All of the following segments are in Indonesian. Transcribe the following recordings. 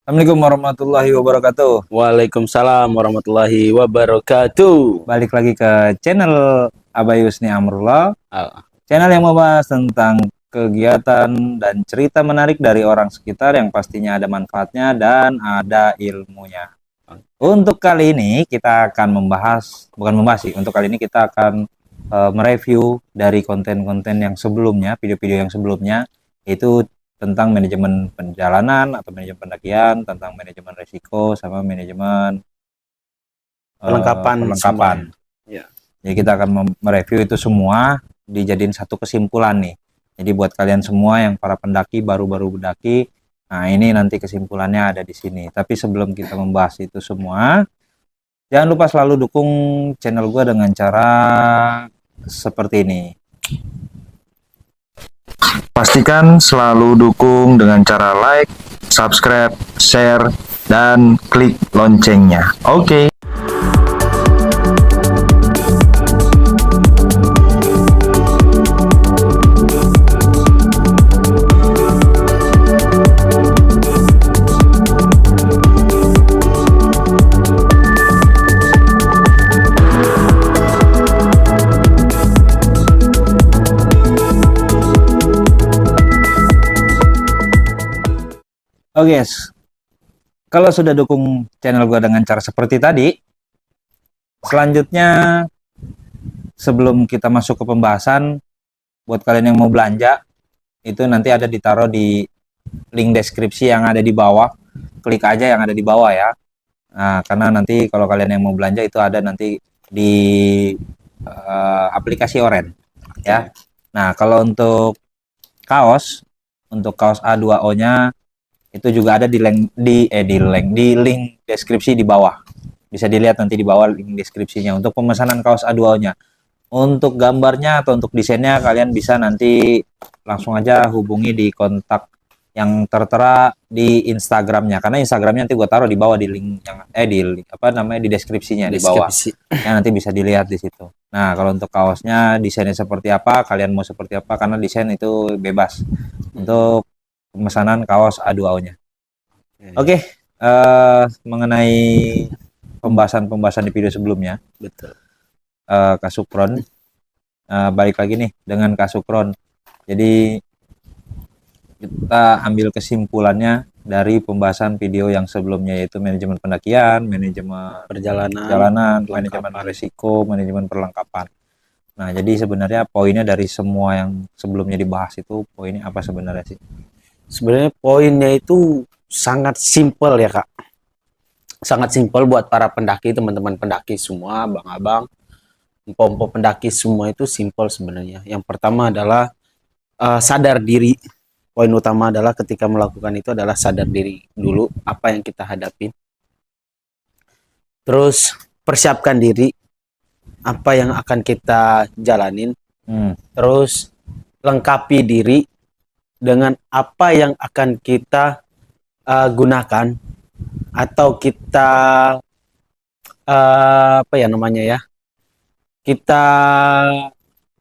Assalamualaikum warahmatullahi wabarakatuh. Waalaikumsalam warahmatullahi wabarakatuh. Balik lagi ke channel Abah Yusni Amrullah, Ah, channel yang membahas tentang kegiatan dan cerita menarik dari orang sekitar yang pastinya ada manfaatnya dan ada ilmunya. Untuk kali ini kita akan untuk kali ini kita akan mereview dari konten-konten yang sebelumnya, video-video yang sebelumnya, yaitu tentang manajemen perjalanan atau manajemen pendakian, tentang manajemen risiko sama manajemen Perlengkapan perlengkapan. Ya. Jadi kita akan mereview itu semua dijadiin satu kesimpulan nih. Jadi buat kalian semua yang para pendaki baru-baru mendaki, nah ini nanti kesimpulannya ada di sini. Tapi sebelum kita membahas itu semua, jangan lupa selalu dukung channel gue dengan cara seperti ini. Pastikan selalu dukung dengan cara like, subscribe, share, dan klik loncengnya. Oke. Oke, guys. Kalau sudah dukung channel gue dengan cara seperti tadi, selanjutnya sebelum kita masuk ke pembahasan, buat kalian yang mau belanja, itu nanti ada ditaruh di link deskripsi yang ada di bawah. Klik aja yang ada di bawah ya. Nah, karena nanti kalau kalian yang mau belanja itu ada nanti di aplikasi Oren ya. Nah, kalau untuk kaos A2O-nya itu juga ada di link deskripsi di bawah. Bisa dilihat nanti di bawah link deskripsinya untuk pemesanan kaos A2O-nya. Untuk gambarnya atau untuk desainnya kalian bisa nanti langsung aja hubungi di kontak yang tertera di Instagramnya, karena Instagramnya nanti gue taruh di bawah di link yang di deskripsinya di bawah. Ya, nanti bisa dilihat di situ. Nah, kalau untuk kaosnya desainnya seperti apa, kalian mau seperti apa, karena desain itu bebas untuk pemesanan kaos A2O-nya. Oke, mengenai pembahasan di video sebelumnya, betul. Kasukron, balik lagi nih dengan Kasukron. Jadi kita ambil kesimpulannya dari pembahasan video yang sebelumnya, yaitu manajemen pendakian, manajemen perjalanan, manajemen risiko, manajemen perlengkapan. Nah, jadi sebenarnya poinnya dari semua yang sebelumnya dibahas itu, poinnya apa sebenarnya sih? Sebenarnya poinnya itu sangat simpel ya Kak. Sangat simpel buat para pendaki, teman-teman pendaki semua, abang-abang, empom-empom pendaki semua itu simpel sebenarnya. Yang pertama adalah sadar diri. Poin utama adalah ketika melakukan itu adalah sadar diri dulu apa yang kita hadapi. Terus persiapkan diri apa yang akan kita jalanin. Terus lengkapi diri dengan apa yang akan kita gunakan atau kita kita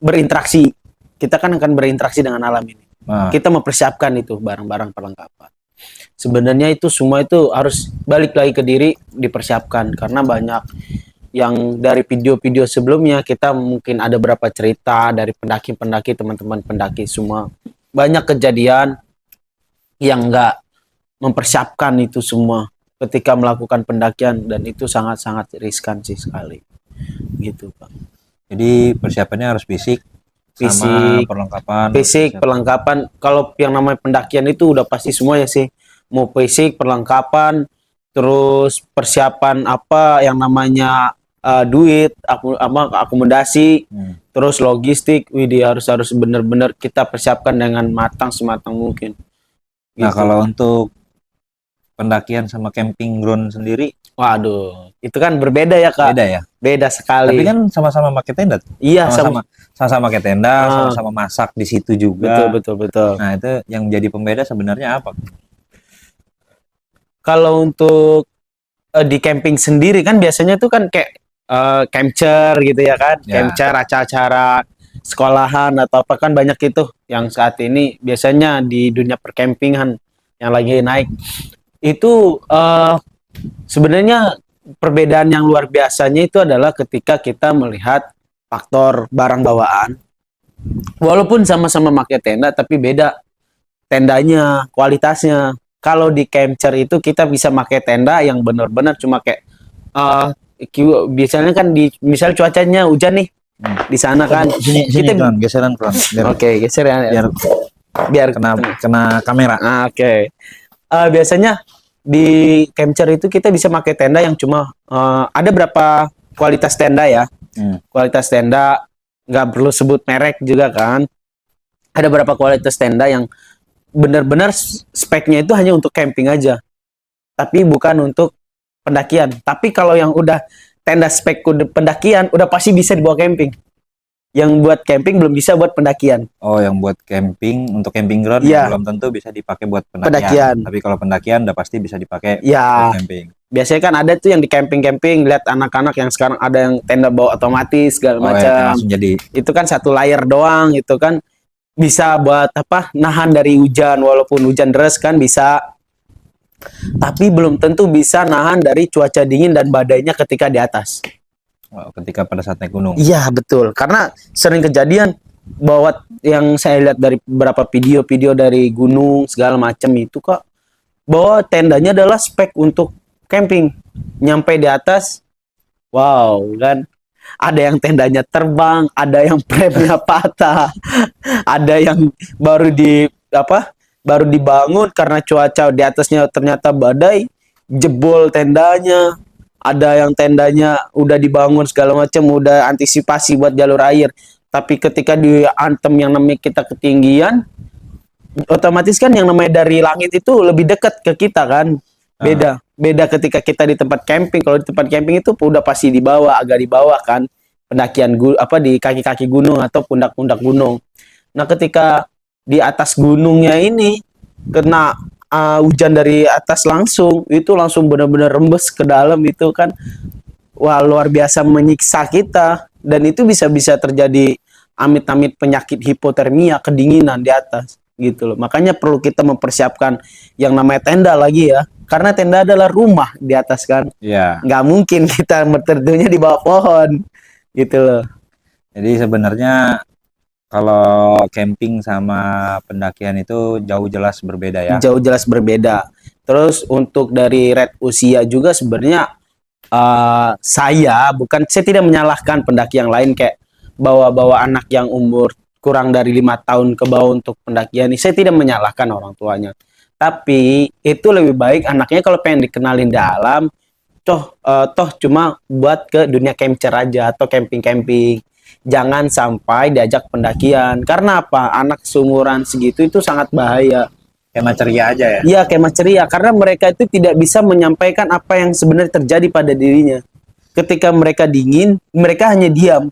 berinteraksi. Kita kan akan berinteraksi dengan alam ini. Kita mempersiapkan itu barang-barang perlengkapan. Sebenarnya itu semua itu harus balik lagi ke diri, dipersiapkan, karena banyak yang dari video-video sebelumnya kita mungkin ada berapa cerita dari pendaki-pendaki, teman-teman pendaki semua, banyak kejadian yang nggak mempersiapkan itu semua ketika melakukan pendakian, dan itu sangat-sangat riskan sih sekali gitu Pak. Jadi persiapannya harus fisik, perlengkapan. Fisik, perlengkapan. Kalau yang namanya pendakian itu udah pasti semua ya sih. Mau fisik, perlengkapan, terus persiapan apa yang namanya duit, akomodasi, terus logistik. Widih, harus benar-benar kita persiapkan dengan matang, sematang mungkin. Nah, gitu. Kalau untuk pendakian sama camping ground sendiri, waduh, itu kan berbeda ya Kak. Beda ya? Beda sekali. Tapi kan sama-sama pakai tenda. Iya, sama-sama pakai tenda, sama-sama masak di situ juga. Betul. Nah, itu yang jadi pembeda sebenarnya apa? Kalau untuk di camping sendiri kan biasanya tuh kan kayak campcher gitu ya kan. Ya. Campcher, acara-acara sekolahan atau apa kan banyak itu yang saat ini biasanya di dunia percampingan yang lagi naik. Itu sebenarnya perbedaan yang luar biasanya itu adalah ketika kita melihat faktor barang bawaan. Walaupun sama-sama pakai tenda, tapi beda tendanya, kualitasnya. Kalau di camper itu kita bisa pakai tenda yang benar-benar cuma kayak biasanya kan di misal cuacanya hujan nih di sana kan Sini kita Tuan, geseran Tuan. Oke, geser ya. Biar Biar kena kamera. Oke. Biasanya di camper itu kita bisa pakai tenda yang cuma ada berapa kualitas tenda ya. Kualitas tenda nggak perlu sebut merek juga kan. Ada berapa kualitas tenda yang benar-benar speknya itu hanya untuk camping aja. Tapi bukan untuk pendakian. Tapi kalau yang udah tenda spek pendakian udah pasti bisa dibawa camping. Yang buat camping belum bisa buat pendakian. Oh, yang buat camping untuk camping ground belum tentu bisa dipakai buat pendakian. Tapi kalau pendakian udah pasti bisa dipakai buat camping. Biasanya kan ada tuh yang di camping-camping, lihat anak-anak yang sekarang ada yang tenda bawa otomatis segala macam. Itu kan satu layer doang, itu kan bisa buat apa? Nahan dari hujan, walaupun hujan deras kan bisa. Tapi belum tentu bisa nahan dari cuaca dingin dan badainya ketika di atas. Ketika pada saat naik gunung. Iya, betul. Karena sering kejadian bahwa yang saya lihat dari beberapa video-video dari gunung segala macam itu kok bahwa tendanya adalah spek untuk camping. Nyampe di atas, wow, kan ada yang tendanya terbang, ada yang premnya patah, ada yang baru dibangun karena cuaca di atasnya ternyata badai, jebol tendanya. Ada yang tendanya udah dibangun segala macam, udah antisipasi buat jalur air. Tapi ketika diantem yang namanya kita ketinggian, otomatis kan yang namanya dari langit itu lebih dekat ke kita kan. Beda ketika kita di tempat camping. Kalau di tempat camping itu udah pasti agak di bawah kan. Pendakian di kaki-kaki gunung atau pundak-pundak gunung. Nah, ketika di atas gunungnya ini kena hujan dari atas langsung, itu langsung benar-benar rembes ke dalam, itu kan wah luar biasa menyiksa kita, dan itu bisa terjadi amit-amit penyakit hipotermia, kedinginan di atas gitu loh. Makanya perlu kita mempersiapkan yang namanya tenda lagi ya, karena tenda adalah rumah di atas kan. Nggak mungkin kita berteduhnya di bawah pohon gitu loh. Jadi sebenarnya kalau camping sama pendakian itu jauh jelas berbeda ya. Jauh jelas berbeda. Terus untuk dari rate usia juga sebenarnya saya tidak menyalahkan pendaki yang lain kayak bawa anak yang umur kurang dari 5 tahun ke bawah untuk pendakian ini. Saya tidak menyalahkan orang tuanya. Tapi itu lebih baik anaknya kalau pengen dikenalin dalam toh cuma buat ke dunia camper aja atau camping-camping. Jangan sampai diajak pendakian. Karena apa? Anak seumuran segitu itu sangat bahaya. Kemah ceria aja ya? Iya, kemah ceria. Karena mereka itu tidak bisa menyampaikan apa yang sebenarnya terjadi pada dirinya. Ketika mereka dingin, mereka hanya diam.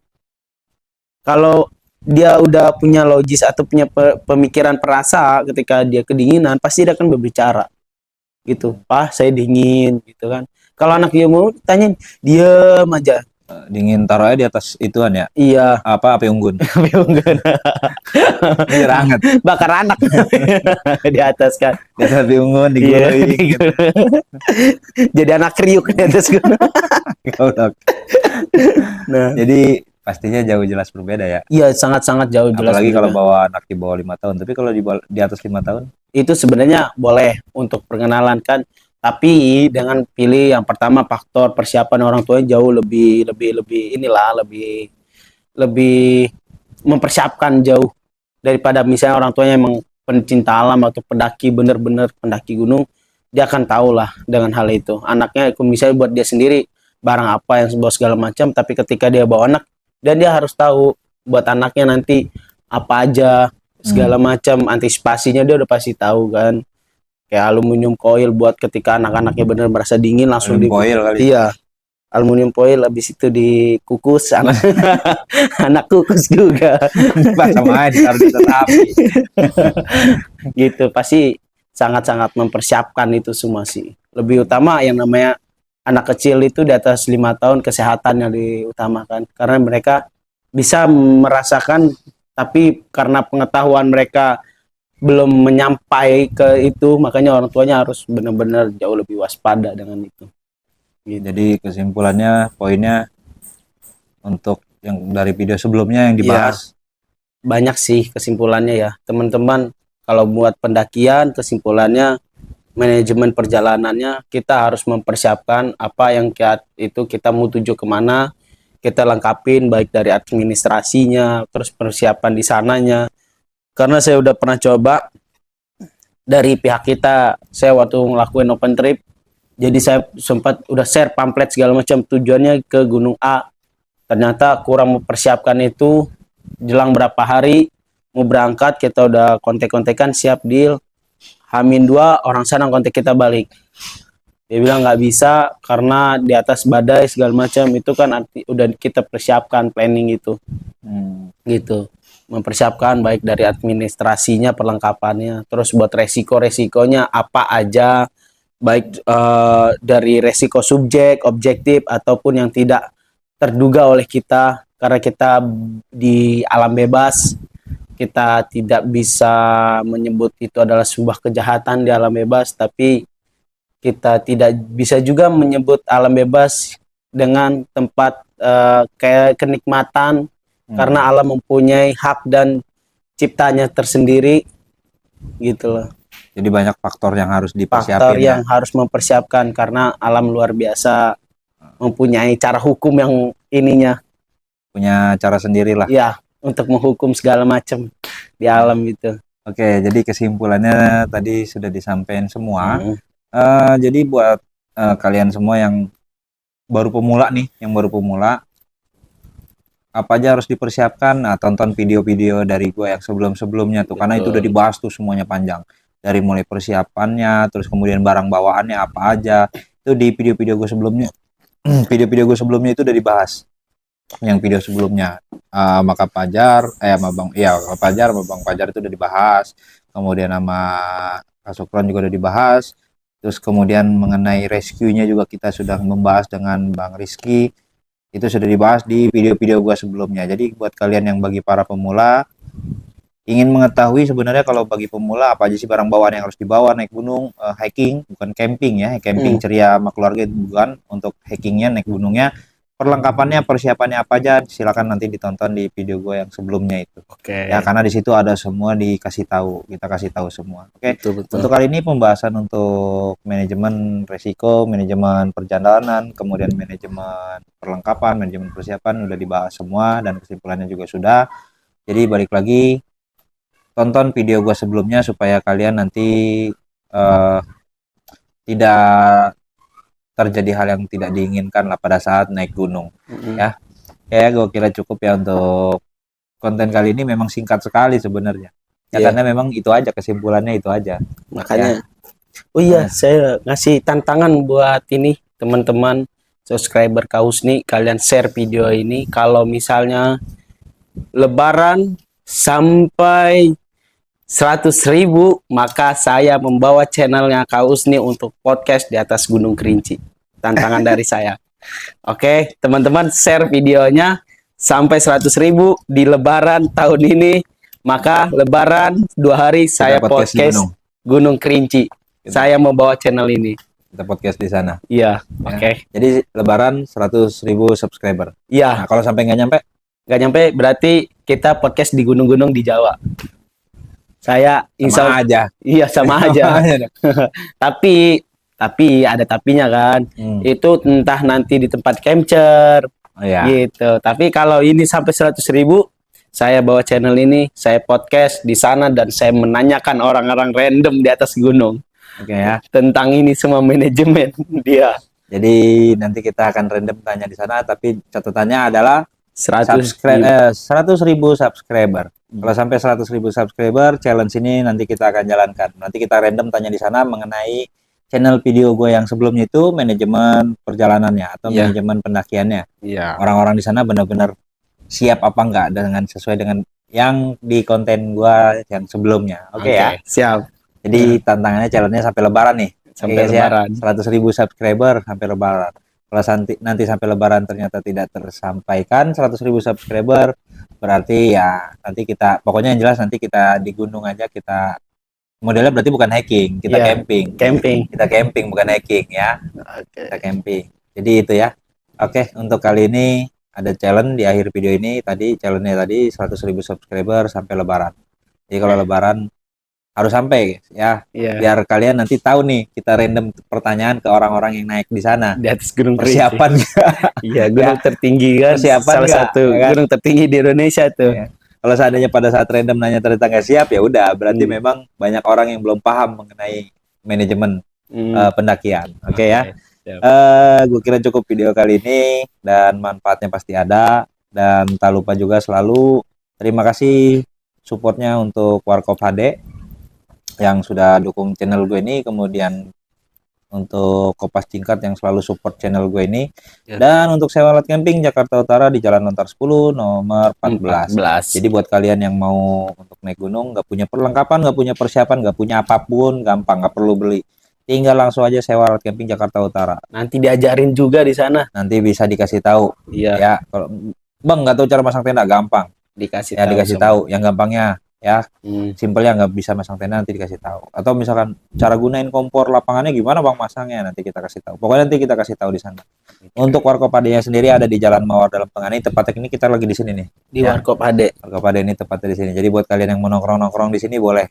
Kalau dia udah punya logis atau punya pemikiran perasa, ketika dia kedinginan, pasti dia akan berbicara. Gitu. Pak, saya dingin. Gitu kan. Kalau anak dia mau tanya, diam aja. Dingin taruhnya di atas ituan ya? Iya. Api unggun. Api unggun. Biar hangat. Bakar anak di atas kan. Di atas api unggun digulai. Gitu. Jadi anak kriuk di atas gunung. Nah, jadi pastinya jauh jelas berbeda ya? Iya, sangat-sangat jauh jelas. Apalagi kalau bawa anak di bawah 5 tahun. Tapi kalau di atas 5 tahun? Itu sebenarnya boleh untuk perkenalan kan. Tapi dengan pilih yang pertama faktor persiapan orang tuanya jauh lebih mempersiapkan jauh daripada misalnya orang tuanya emang pencinta alam atau pendaki bener-bener pendaki gunung, dia akan tahu lah dengan hal itu. Anaknya misalnya buat dia sendiri barang apa yang bawa segala macam, tapi ketika dia bawa anak dan dia harus tahu buat anaknya nanti apa aja segala macam, antisipasinya dia udah pasti tahu kan. Kayak aluminium foil buat ketika anak-anaknya benar merasa dingin langsung foil kali. Iya. Aluminium foil habis itu dikukus anak kukus juga. Sama aja harus api. Gitu, pasti sangat-sangat mempersiapkan itu semua sih. Lebih utama yang namanya anak kecil itu di atas 5 tahun kesehatan yang diutamakan karena mereka bisa merasakan, tapi karena pengetahuan mereka belum menyampai ke itu, makanya orang tuanya harus benar-benar jauh lebih waspada dengan itu. Gitu. Jadi kesimpulannya, poinnya untuk yang dari video sebelumnya yang dibahas, banyak sih kesimpulannya ya teman-teman. Kalau buat pendakian, kesimpulannya manajemen perjalanannya kita harus mempersiapkan apa yang kita mau tuju kemana, kita lengkapin baik dari administrasinya, terus persiapan di sananya. Karena saya udah pernah coba dari pihak kita, saya waktu ngelakuin open trip, jadi saya sempat udah share pamflet segala macam tujuannya ke Gunung A. Ternyata kurang mempersiapkan itu, jelang berapa hari mau berangkat kita udah kontek-kontekan siap deal. H-2 orang sana kontak kita balik. Dia bilang nggak bisa karena di atas badai segala macam, itu kan udah kita persiapkan planning itu. Gitu. Mempersiapkan baik dari administrasinya, perlengkapannya, terus buat resiko-resikonya apa aja, baik dari resiko subjek, objektif ataupun yang tidak terduga oleh kita, karena kita di alam bebas, kita tidak bisa menyebut itu adalah sebuah kejahatan di alam bebas, tapi kita tidak bisa juga menyebut alam bebas dengan tempat kayak kenikmatan, karena alam mempunyai hak dan ciptanya tersendiri gitu loh. Jadi banyak faktor yang harus dipersiapkan. Faktor yang harus mempersiapkan karena alam luar biasa, mempunyai cara hukum yang ininya. Punya cara sendiri lah. Ya, untuk menghukum segala macam di alam itu. Oke, jadi kesimpulannya tadi sudah disampaikan semua. Jadi buat kalian semua yang baru pemula nih, apa aja harus dipersiapkan? Nah, tonton video-video dari gue yang sebelum-sebelumnya tuh, karena itu udah dibahas tuh semuanya panjang. Dari mulai persiapannya, terus kemudian barang bawaannya apa aja, itu di video-video gue sebelumnya. Video-video gue sebelumnya itu udah dibahas. Yang video sebelumnya, Maka Pajar, Bang Pajar itu udah dibahas. Kemudian sama Kasukron juga udah dibahas. Terus kemudian mengenai rescue-nya juga kita sudah membahas dengan Bang Rizky. Itu sudah dibahas di video-video gua sebelumnya. Jadi buat kalian yang bagi para pemula ingin mengetahui sebenarnya kalau bagi pemula apa aja sih barang bawaan yang harus dibawa naik gunung, hiking, bukan camping ya, camping ceria sama keluarga itu bukan, untuk hikingnya naik gunungnya, perlengkapannya, persiapannya apa aja, silakan nanti ditonton di video gue yang sebelumnya itu. Ya, karena di situ ada semua dikasih tahu, kita kasih tahu semua. Oke. Betul. Untuk kali ini pembahasan untuk manajemen resiko, manajemen perjalanan, kemudian manajemen perlengkapan, manajemen persiapan udah dibahas semua dan kesimpulannya juga sudah. Jadi balik lagi tonton video gue sebelumnya supaya kalian nanti tidak terjadi hal yang tidak diinginkan lah pada saat naik gunung. Ya, kayak gue kira cukup ya untuk konten kali ini. Memang singkat sekali sebenarnya ya, karena memang itu aja kesimpulannya, itu aja makanya ya. Saya ngasih tantangan buat ini teman-teman subscriber Kaus nih, kalian share video ini kalau misalnya Lebaran sampai 100.000, maka saya membawa channelnya Kaus nih untuk podcast di atas Gunung Kerinci. Tantangan dari saya. Oke, teman-teman share videonya sampai 100.000 di Lebaran tahun ini. Maka Lebaran 2 hari saya podcast Gunung Kerinci. Saya membawa channel ini. Kita podcast di sana. Iya, oke. Jadi Lebaran 100.000 subscriber. Iya. Nah, kalau sampai nggak nyampe berarti kita podcast di gunung-gunung di Jawa. Saya sama aja. Iya, sama aja. tapi ada tapinya kan. Itu entah nanti di tempat capture. Gitu. Tapi kalau ini sampai 100.000, saya bawa channel ini, saya podcast di sana dan saya menanyakan orang-orang random di atas gunung. Oke ya. Tentang ini semua manajemen dia. Jadi nanti kita akan random tanya di sana, tapi catatannya adalah 100.000 subscriber. Kalau sampai 100.000 subscriber, challenge ini nanti kita akan jalankan. Nanti kita random tanya di sana mengenai channel video gue yang sebelumnya itu, manajemen perjalanannya atau manajemen pendakiannya. Orang-orang di sana benar-benar siap apa enggak dengan sesuai dengan yang di konten gue yang sebelumnya. Oke ya? Siap. Jadi tantangannya, challenge-nya sampai Lebaran nih. Sampai Lebaran. 100.000 subscriber sampai Lebaran. Kalau nanti sampai Lebaran ternyata tidak tersampaikan 100.000 subscriber, berarti ya nanti kita, pokoknya yang jelas nanti kita di gunung aja, kita modelnya berarti bukan hacking, kita Iya, camping. Camping. Kita camping bukan hacking ya. Oke. Kita camping. Jadi itu ya. Oke, untuk kali ini ada challenge di akhir video ini. Tadi challenge-nya tadi 100.000 subscriber sampai lebaran. Jadi kalau lebaran harus sampai ya. Iya. Biar kalian nanti tahu nih, kita random pertanyaan ke orang-orang yang naik di sana. Di atas Gunung Kerinci. Persiapan nggak? Iya, gunung tertinggi kan. Persiapan Salah nggak? satu Ya kan? gunung tertinggi di Indonesia tuh. Ya. Kalau seandainya pada saat random nanya ternyata nggak siap, ya udah berarti memang banyak orang yang belum paham mengenai manajemen pendakian. Oke ya. Gue kira cukup video kali ini dan manfaatnya pasti ada. Dan tak lupa juga selalu terima kasih supportnya untuk Warkop HD yang sudah dukung channel gue ini, kemudian untuk Kopas Singkat yang selalu support channel gue ini, dan untuk sewa alat camping Jakarta Utara di Jalan Lontar 10 nomor 14. Jadi buat kalian yang mau untuk naik gunung, nggak punya perlengkapan, nggak punya persiapan, nggak punya apapun, gampang, nggak perlu beli, tinggal langsung aja sewa alat camping Jakarta Utara. Nanti diajarin juga di sana. Nanti bisa dikasih tahu. Iya. Ya, kalau Bang nggak tahu cara masang tenda, gampang. Dikasih Ya, dikasih tahu. Yang gampangnya ya, simpelnya nggak bisa masang tenda nanti dikasih tahu. Atau misalkan cara gunain kompor lapangannya gimana Bang masangnya, nanti kita kasih tahu. Pokoknya nanti kita kasih tahu di sana. Untuk Warkop HD sendiri ada di Jalan Mawar Dalam Tengah ini, tepatnya ini kita lagi di sini nih. Di Warkop HD. Warkop HD ini tepatnya di sini. Jadi buat kalian yang mau nongkrong-nongkrong di sini boleh.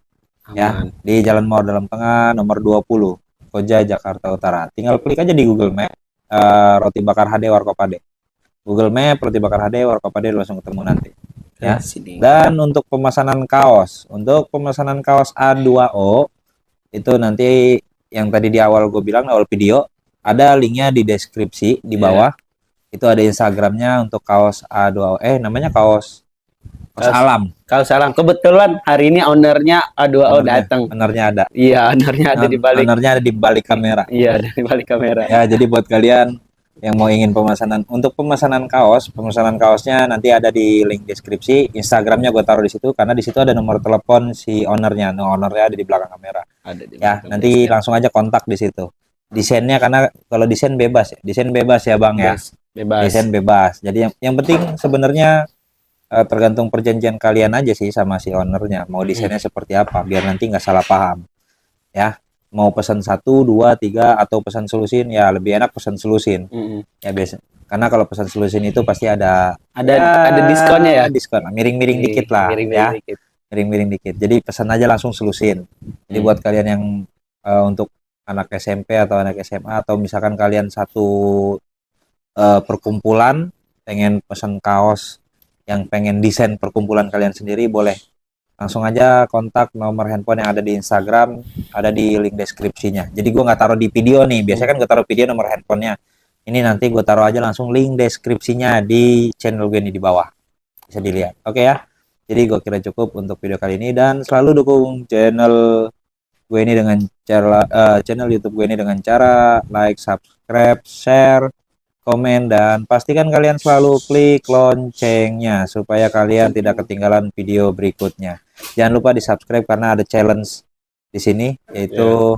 Aman. Ya, di Jalan Mawar Dalam Tengah nomor 20, Koja, Jakarta Utara. Tinggal klik aja di Google Map Roti Bakar HD Warkop HD. Google Map Roti Bakar HD Warkop HD langsung ketemu nanti. Ya. Dan untuk pemesanan kaos A2O itu nanti yang tadi di awal gue bilang, awal video, ada linknya di deskripsi di bawah. Itu ada Instagramnya untuk kaos A2O, namanya kaos alam. Kaos alam. Kebetulan hari ini ownernya A2O datang. Ownernya ada. Iya, ownernya ada di balik. Ownernya ada di balik kamera. Iya, ada di balik kamera. Ya, jadi buat kalian yang mau ingin pemesanan, untuk pemesanan kaosnya nanti ada di link deskripsi. Instagramnya gue taruh di situ karena di situ ada nomor telepon si ownernya. Ownernya ada di belakang kamera. Ada di ya, nanti langsung aja kontak di situ. Desainnya, karena kalau desain bebas ya Bang ya. Bebas. Desain bebas. Jadi yang penting sebenarnya tergantung perjanjian kalian aja sih sama si ownernya. Mau desainnya seperti apa, biar nanti nggak salah paham. Ya. Mau pesan 1, 2, 3 atau pesan selusin, ya lebih enak pesan selusin. Ya biasa. Karena kalau pesan selusin itu pasti ada diskonnya ya. Diskon, miring-miring dikit lah ya. Miring-miring dikit. Jadi pesan aja langsung selusin. Jadi buat kalian yang untuk anak SMP atau anak SMA, atau misalkan kalian satu perkumpulan pengen pesan kaos yang pengen desain perkumpulan kalian sendiri, boleh langsung aja kontak nomor handphone yang ada di Instagram, ada di link deskripsinya. Jadi gue nggak taruh di video nih, biasanya kan gue taruh video nomor handphonenya. Ini nanti gue taruh aja langsung link deskripsinya di channel gue ini di bawah, bisa dilihat. Oke ya, jadi gue kira cukup untuk video kali ini, dan selalu dukung channel gue ini dengan cara channel YouTube gue ini dengan cara like, subscribe, share, komen, dan pastikan kalian selalu klik loncengnya supaya kalian tidak ketinggalan video berikutnya. Jangan lupa di subscribe karena ada challenge di sini, yaitu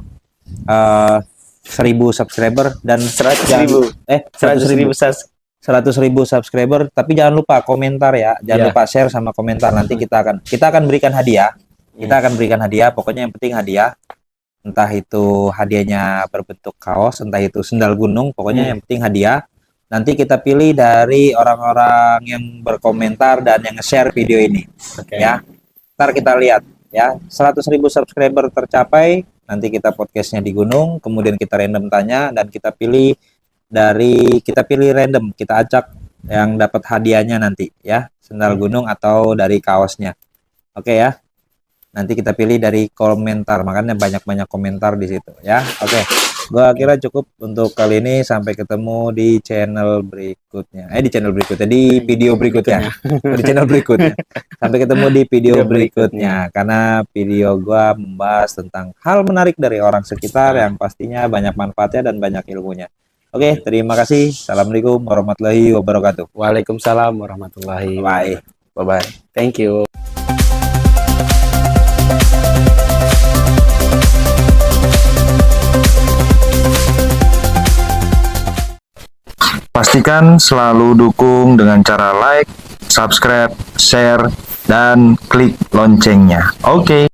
1.000 subscriber dan 100.000 subscriber. Tapi jangan lupa komentar ya, jangan lupa share sama komentar. Nanti kita akan berikan hadiah. Pokoknya yang penting hadiah. Entah itu hadiahnya berbentuk kaos, entah itu sendal gunung, pokoknya yang penting hadiah. Nanti kita pilih dari orang-orang yang berkomentar dan yang nge-share video ini. Ya. Ntar kita lihat ya, 100.000 subscriber tercapai, nanti kita podcastnya di gunung, kemudian kita random tanya dan kita pilih random, kita acak yang dapat hadiahnya nanti ya, sendal gunung atau dari kaosnya. Oke ya. Nanti kita pilih dari komentar, makanya banyak-banyak komentar di situ ya. Oke. Gua kira cukup untuk kali ini, sampai ketemu di channel berikutnya. Di video berikutnya. Di channel berikutnya. Sampai ketemu di video berikutnya, karena video gua membahas tentang hal menarik dari orang sekitar yang pastinya banyak manfaatnya dan banyak ilmunya. Oke, terima kasih. Assalamualaikum warahmatullahi wabarakatuh. Waalaikumsalam warahmatullahi wabarakatuh. Bye-bye. Thank you. Pastikan selalu dukung dengan cara like, subscribe, share, dan klik loncengnya. Oke.